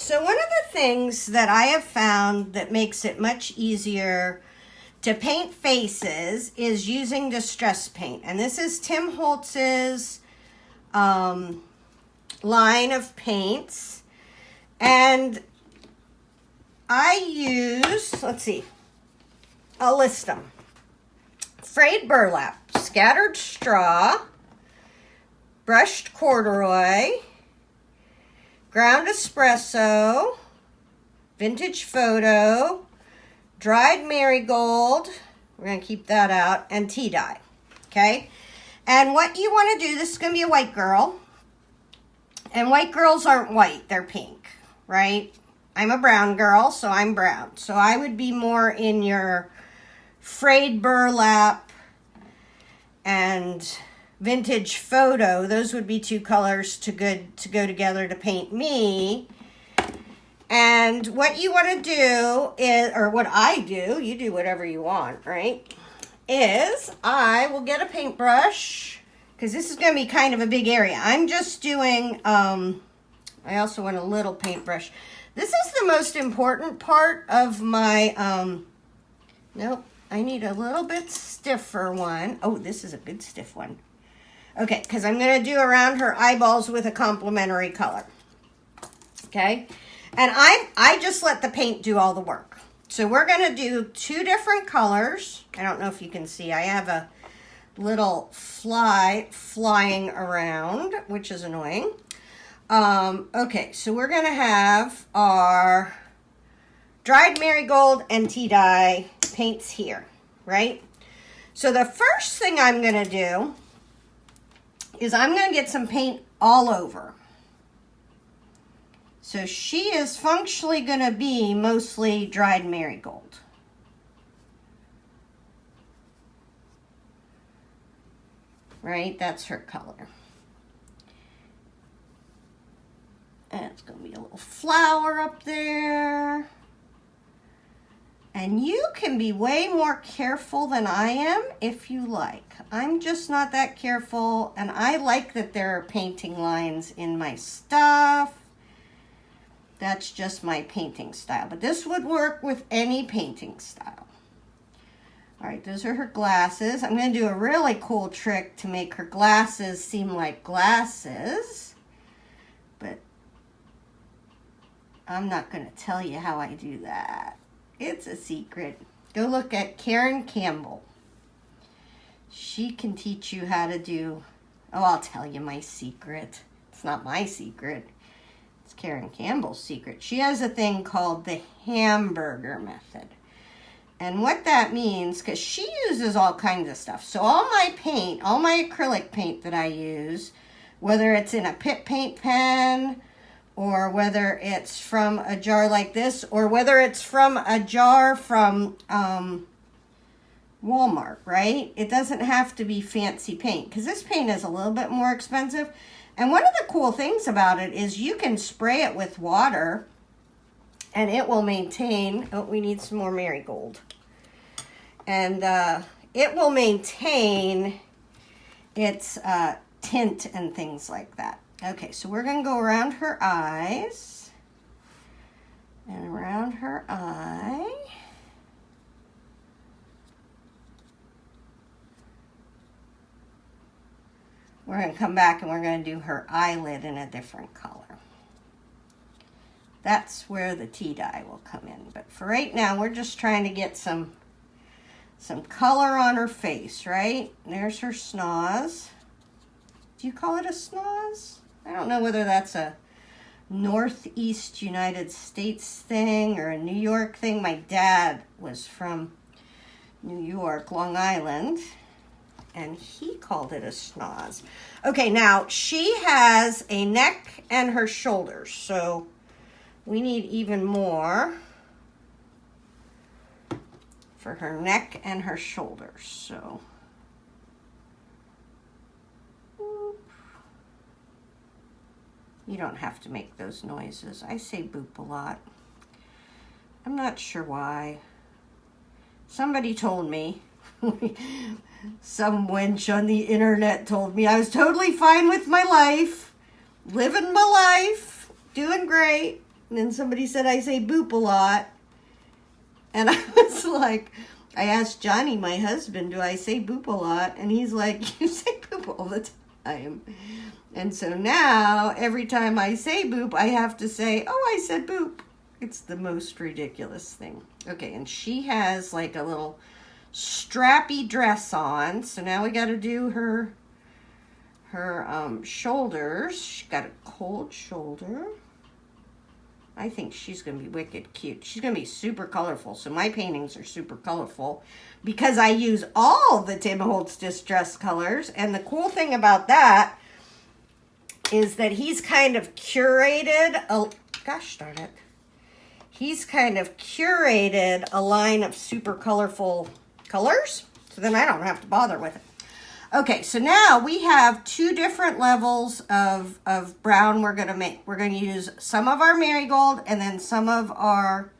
So one of the things that I have found that makes it much easier to paint faces is using distress paint. And this is Tim Holtz's line of paints. And I use, let's see, I'll list them. Frayed burlap, scattered straw, brushed corduroy, ground espresso, vintage photo, dried marigold, we're going to keep that out, and tea dye, okay? And what you want to do, this is going to be a white girl, and white girls aren't white, they're pink, right? I'm a brown girl, so I'm brown. So I would be more in your frayed burlap and vintage photo. Those would be two colors to go together to paint me. And what you want to do is, or what I do, you do whatever you want, right? Is I will get a paintbrush, because this is going to be kind of a big area. I'm just doing, I also want a little paintbrush. This is the most important part of my, nope, I need a little bit stiffer one. Oh, this is a good stiff one. Okay, because I'm going to do around her eyeballs with a complementary color. Okay, and I just let the paint do all the work. So we're going to do two different colors. I don't know if you can see. I have a little fly flying around, which is annoying. Okay, so we're going to have our dried marigold and tea dye paints here, right? So the first thing I'm going to do is I'm going to get some paint all over. So she is functionally going to be mostly dried marigold. Right? That's her color. And it's going to be a little flower up there. And you can be way more careful than I am if you like. I'm just not that careful, and I like that there are painting lines in my stuff. That's just my painting style, but this would work with any painting style. All right, those are her glasses. I'm going to do a really cool trick to make her glasses seem like glasses, but I'm not going to tell you how I do that. It's a secret. Go look at Karen Campbell. She can teach you how to do, oh, I'll tell you my secret. It's not my secret. It's Karen Campbell's secret. She has a thing called the hamburger method. And what that means, because she uses all kinds of stuff. So all my paint, all my acrylic paint that I use, whether it's in a pit paint pen, or whether it's from a jar like this, or whether it's from a jar from Walmart, right? It doesn't have to be fancy paint, because this paint is a little bit more expensive. And one of the cool things about it is you can spray it with water, and it will maintain, oh, we need some more marigold. And it will maintain its tint and things like that. Okay, so we're going to go around her eyes and around her eye. We're going to come back and we're going to do her eyelid in a different color. That's where the tea dye will come in. But for right now, we're just trying to get some color on her face, right? There's her schnoz. Do you call it a schnoz? I don't know whether that's a Northeast United States thing or a New York thing. My dad was from New York, Long Island, and he called it a schnoz. Okay, now she has a neck and her shoulders, so we need even more for her neck and her shoulders. So you don't have to make those noises. I say boop a lot. I'm not sure why. Somebody told me, some wench on the internet told me I was totally fine with my life, living my life, doing great. And then somebody said I say boop a lot. And I was like, I asked Johnny, my husband, do I say boop a lot? And he's like, you say boop all the time. And so now, every time I say boop, I have to say, oh, I said boop. It's the most ridiculous thing. Okay, and she has like a little strappy dress on. So now we got to do her shoulders. She's got a cold shoulder. I think she's going to be wicked cute. She's going to be super colorful. So my paintings are super colorful because I use all the Tim Holtz Distress colors. And the cool thing about that is that he's kind of curated, gosh darn it. He's kind of curated a line of super colorful colors. So then I don't have to bother with it. Okay, so now we have two different levels of brown we're going to make. We're going to use some of our marigold and then some of our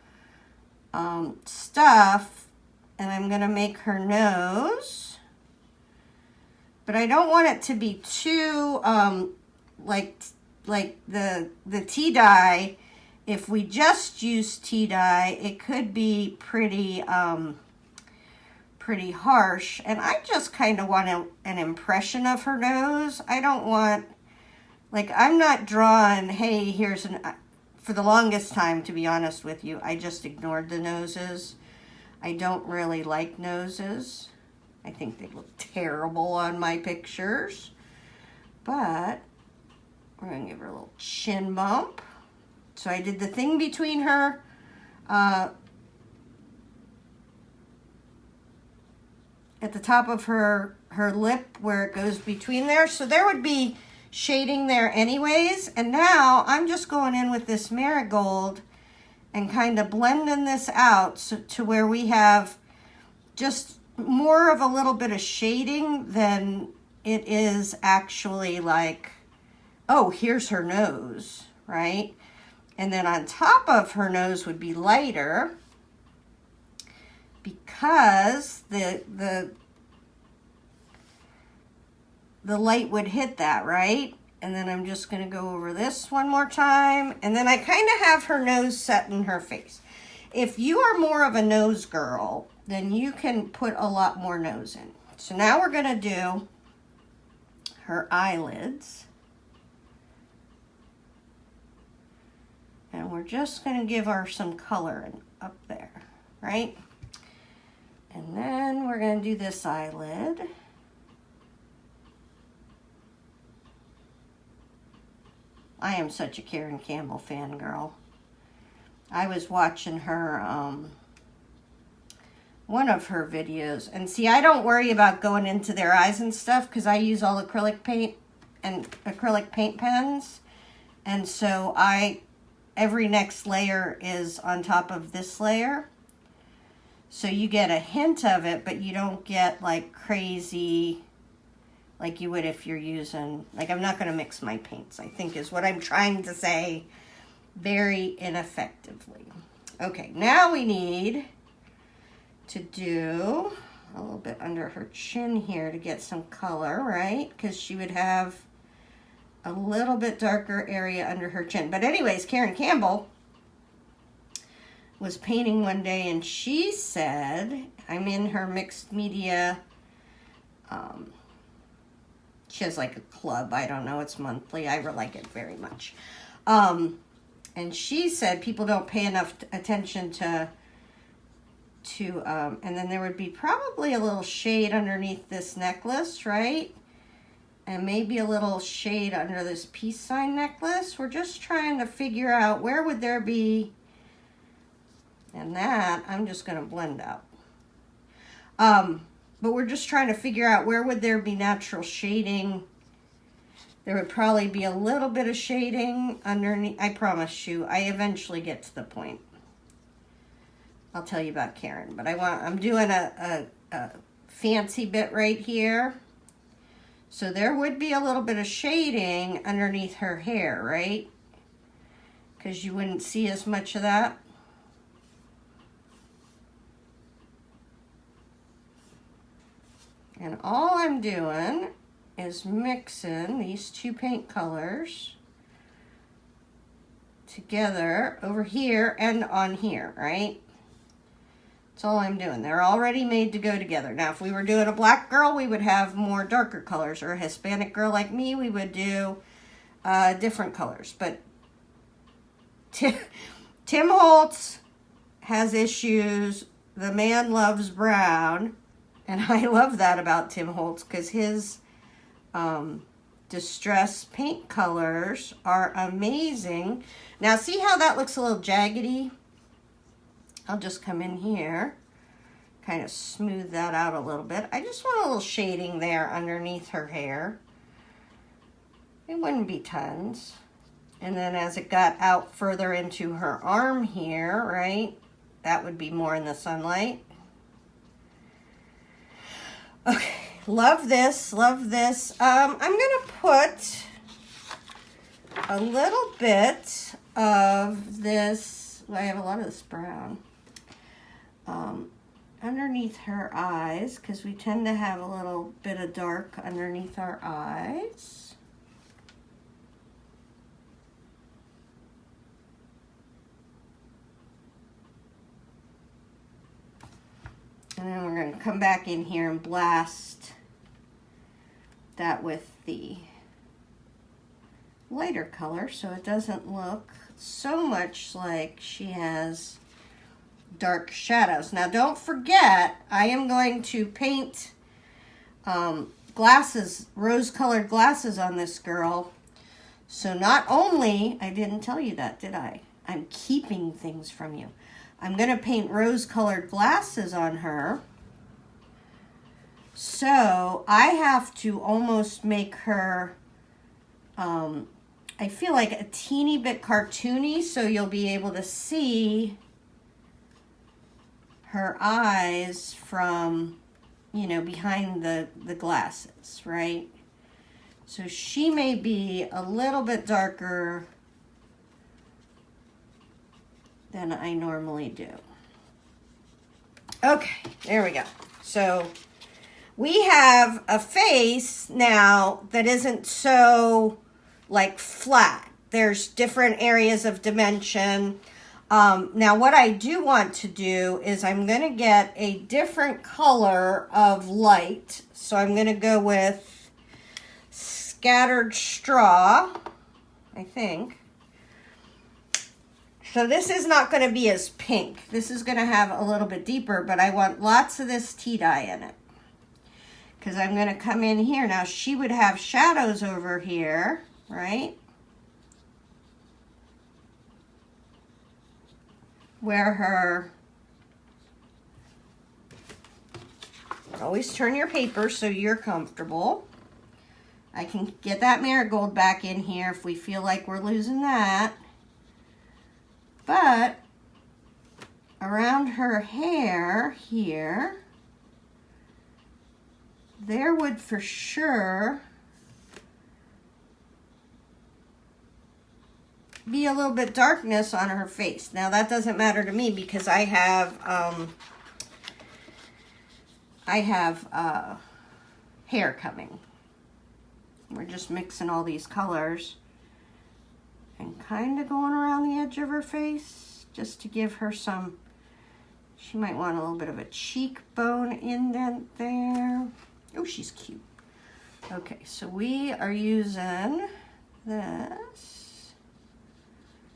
stuff. And I'm going to make her nose. But I don't want it to be too, like the tea dye. If we just use tea dye, it could be pretty harsh, and I just kind of want an impression of her nose. I don't want, like, I'm not drawing, hey, here's for the longest time, to be honest with you, I just ignored the noses. I don't really like noses. I think they look terrible on my pictures, but we're going to give her a little chin bump. So I did the thing between her at the top of her lip where it goes between there. So there would be shading there anyways. And now I'm just going in with this marigold and kind of blending this out to where we have just more of a little bit of shading than it is actually like, oh, here's her nose, right? And then on top of her nose would be lighter because the light would hit that, right? And then I'm just going to go over this one more time. And then I kind of have her nose set in her face. If you are more of a nose girl, then you can put a lot more nose in. So now we're going to do her eyelids. And we're just going to give her some color up there, right? And then we're going to do this eyelid. I am such a Karen Campbell fangirl. I was watching her, one of her videos. And see, I don't worry about going into their eyes and stuff because I use all acrylic paint and acrylic paint pens. And so every next layer is on top of this layer. So you get a hint of it, but you don't get like crazy, like you would if you're using, like I'm not going to mix my paints, I think is what I'm trying to say very ineffectively. Okay, now we need to do a little bit under her chin here to get some color, right? Because she would have a little bit darker area under her chin. But anyways, Karen Campbell was painting one day and she said, I'm in her mixed media, she has like a club, I don't know, it's monthly, I like it very much. And she said people don't pay enough attention to and then there would be probably a little shade underneath this necklace, right? And maybe a little shade under this peace sign necklace. We're just trying to figure out where would there be, and that I'm just going to blend out. But we're just trying to figure out where would there be natural shading. There would probably be a little bit of shading underneath. I promise you, I eventually get to the point. I'll tell you about Karen, but I'm doing a fancy bit right here. So there would be a little bit of shading underneath her hair, right? Because you wouldn't see as much of that. And all I'm doing is mixing these two paint colors together over here and on here, right? That's all I'm doing. They're already made to go together. Now, if we were doing a black girl, we would have more darker colors, or a Hispanic girl like me, we would do different colors. But Tim Holtz has issues. The man loves brown, and I love that about Tim Holtz because his distress paint colors are amazing. Now, see how that looks a little jaggedy? I'll just come in here, kind of smooth that out a little bit. I just want a little shading there underneath her hair. It wouldn't be tons. And then as it got out further into her arm here, right, that would be more in the sunlight. Okay, love this, love this. I'm gonna put a little bit of this, well, I have a lot of this brown, underneath her eyes, because we tend to have a little bit of dark underneath our eyes. And then we're going to come back in here and blast that with the lighter color so it doesn't look so much like she has dark shadows. Now don't forget, I am going to paint glasses, rose-colored glasses on this girl. So not only, I didn't tell you that, did I? I'm keeping things from you. I'm going to paint rose-colored glasses on her. So I have to almost make her, I feel like a teeny bit cartoony, so you'll be able to see her eyes from, you know, behind the glasses, right? So she may be a little bit darker than I normally do. Okay, there we go. So we have a face now that isn't so like flat. There's different areas of dimension. Now what I do want to do is I'm going to get a different color of light. So I'm going to go with scattered straw, I think. So this is not going to be as pink. This is going to have a little bit deeper, but I want lots of this tea dye in it. Because I'm going to come in here. Now she would have shadows over here, right? Where her, always turn your paper so you're comfortable. I can get that marigold back in here if we feel like we're losing that. But around her hair here, there would for sure be a little bit darkness on her face. Now that doesn't matter to me because I have hair coming. We're just mixing all these colors and kind of going around the edge of her face just to give her some, she might want a little bit of a cheekbone indent there. Oh, she's cute. Okay, so we are using this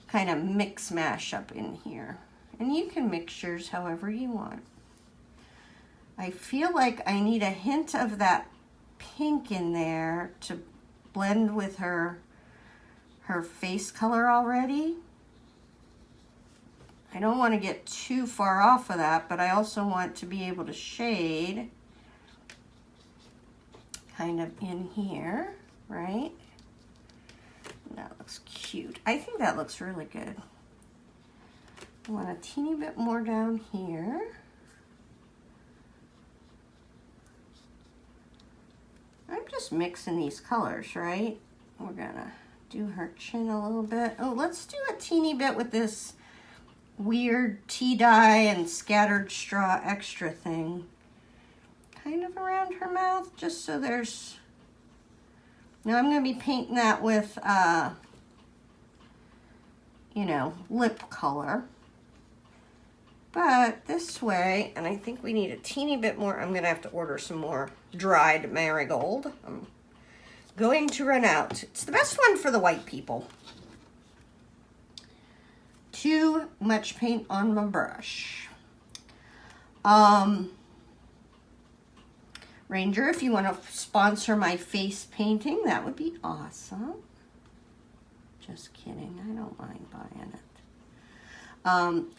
kind of mix mash up in here. And you can mix yours however you want. I feel like I need a hint of that pink in there to blend with her face color already. I don't want to get too far off of that, but I also want to be able to shade kind of in here, right? That looks cute. I think that looks really good. I want a teeny bit more down here. I'm just mixing these colors, right? We're gonna do her chin a little bit. Oh, let's do a teeny bit with this weird tea dye and scattered straw extra thing. Kind of around her mouth, just so there's... Now I'm going to be painting that with you know, lip color. But this way, and I think we need a teeny bit more. I'm going to have to order some more dried marigold. I'm going to run out. It's the best one for the white people. Too much paint on my brush. Ranger, if you want to sponsor my face painting, that would be awesome. Just kidding. I don't mind buying it.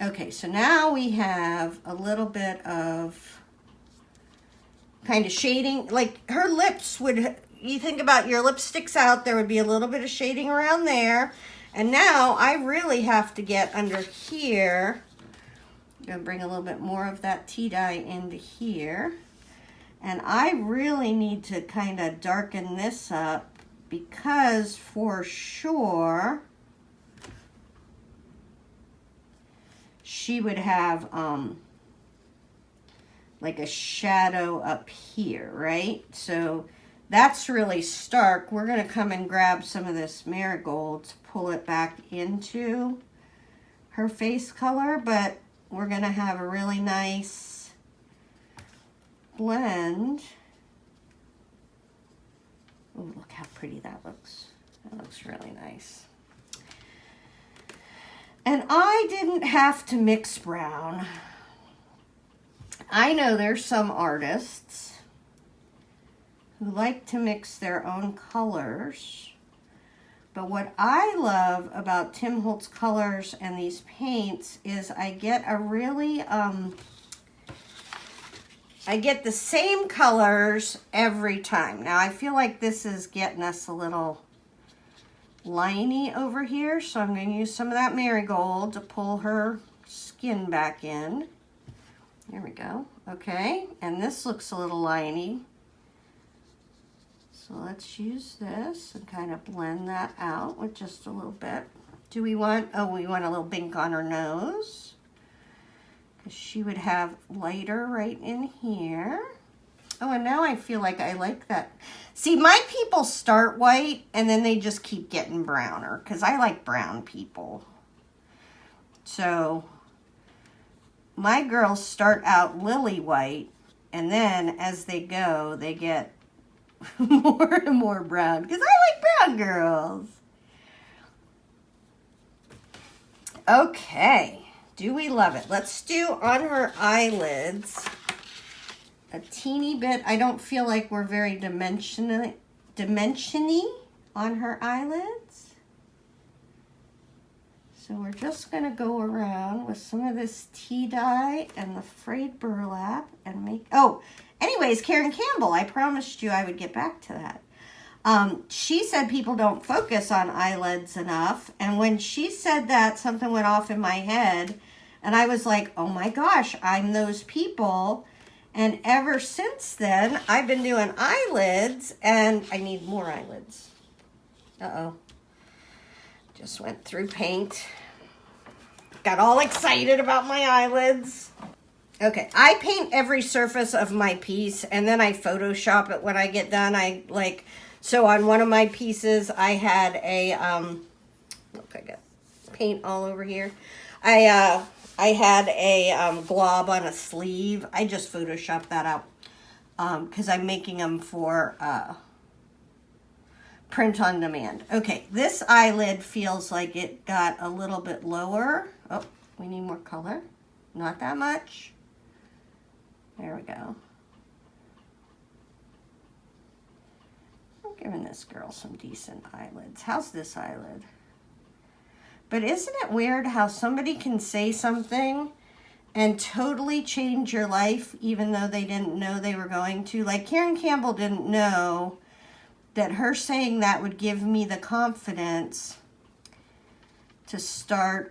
Okay, so now we have a little bit of kind of shading. Like her lips would, you think about your lipsticks out, there would be a little bit of shading around there. And now I really have to get under here. I'm going to bring a little bit more of that tea dye into here. And I really need to kind of darken this up because for sure she would have like a shadow up here, right? So that's really stark. We're going to come and grab some of this marigold to pull it back into her face color, but we're going to have a really nice blend. Oh, look how pretty that looks. That looks really nice. And I didn't have to mix brown. I know there's some artists who like to mix their own colors. But what I love about Tim Holtz colors and these paints is I get a really, I get the same colors every time. Now I feel like this is getting us a little liney over here, so I'm going to use some of that marigold to pull her skin back in. There we go. Okay, and this looks a little liney. So let's use this and kind of blend that out with just a little bit. Do we want, oh, we want a little pink on her nose. Because she would have lighter right in here. Oh, and now I feel like I like that. See, my people start white and then they just keep getting browner because I like brown people. So my girls start out lily white and then as they go, they get more and more brown because I like brown girls. Okay, do we love it? Let's do on her eyelids a teeny bit. I don't feel like we're very dimensiony on her eyelids. So we're just going to go around with some of this tea dye and the frayed burlap and make, oh, anyways, Karen Campbell, I promised you I would get back to that. She said people don't focus on eyelids enough. And when she said that, something went off in my head. And I was like, oh my gosh, I'm those people. And ever since then, I've been doing eyelids. And I need more eyelids. Uh-oh. Just went through paint. Got all excited about my eyelids. Okay, I paint every surface of my piece and then I Photoshop it when I get done. I like, so on one of my pieces, I had a, look, I got paint all over here. I had a glob on a sleeve. I just Photoshopped that out because I'm making them for print on demand. Okay, this eyelid feels like it got a little bit lower. Oh, we need more color. Not that much. There we go. I'm giving this girl some decent eyelids. How's this eyelid? But isn't it weird how somebody can say something and totally change your life even though they didn't know they were going to? Like Karen Campbell didn't know that her saying that would give me the confidence to start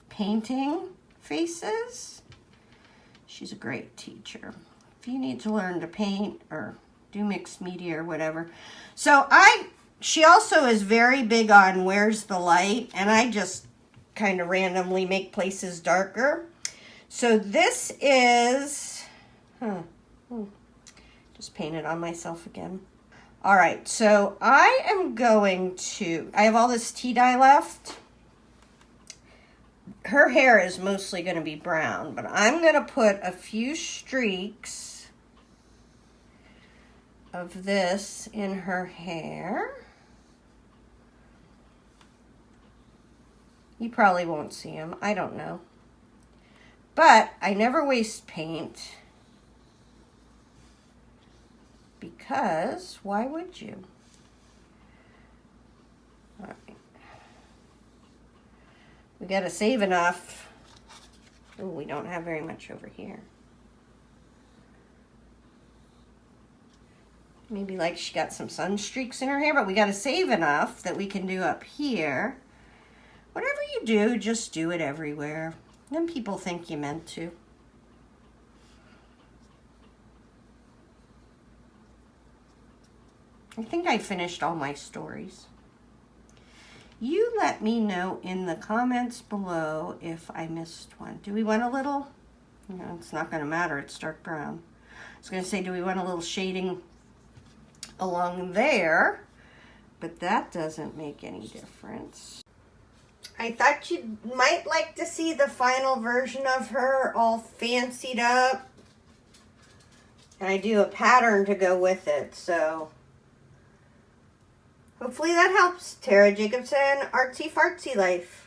painting faces. She's a great teacher. If you need to learn to paint or do mixed media or whatever. So she also is very big on where's the light, and I just kind of randomly make places darker. So this is, just painted on myself again. All right, so I am going to, I have all this tea dye left. her hair is mostly going to be brown, but I'm going to put a few streaks of this in her hair. You probably won't see them. I don't know. But I never waste paint because why would you? All right. We got to save enough. Oh, we don't have very much over here. Maybe like she got some sun streaks in her hair, but we got to save enough that we can do up here. Whatever you do, just do it everywhere. Then people think you meant to. I think I finished all my stories. You let me know in the comments below if I missed one. Do we want a little? No, it's not going to matter. It's dark brown. I was going to say, do we want a little shading along there? But that doesn't make any difference. I thought you might like to see the final version of her all fancied up. And I do a pattern to go with it, so hopefully that helps. Tara Jacobsen, Artsy Fartsy Life.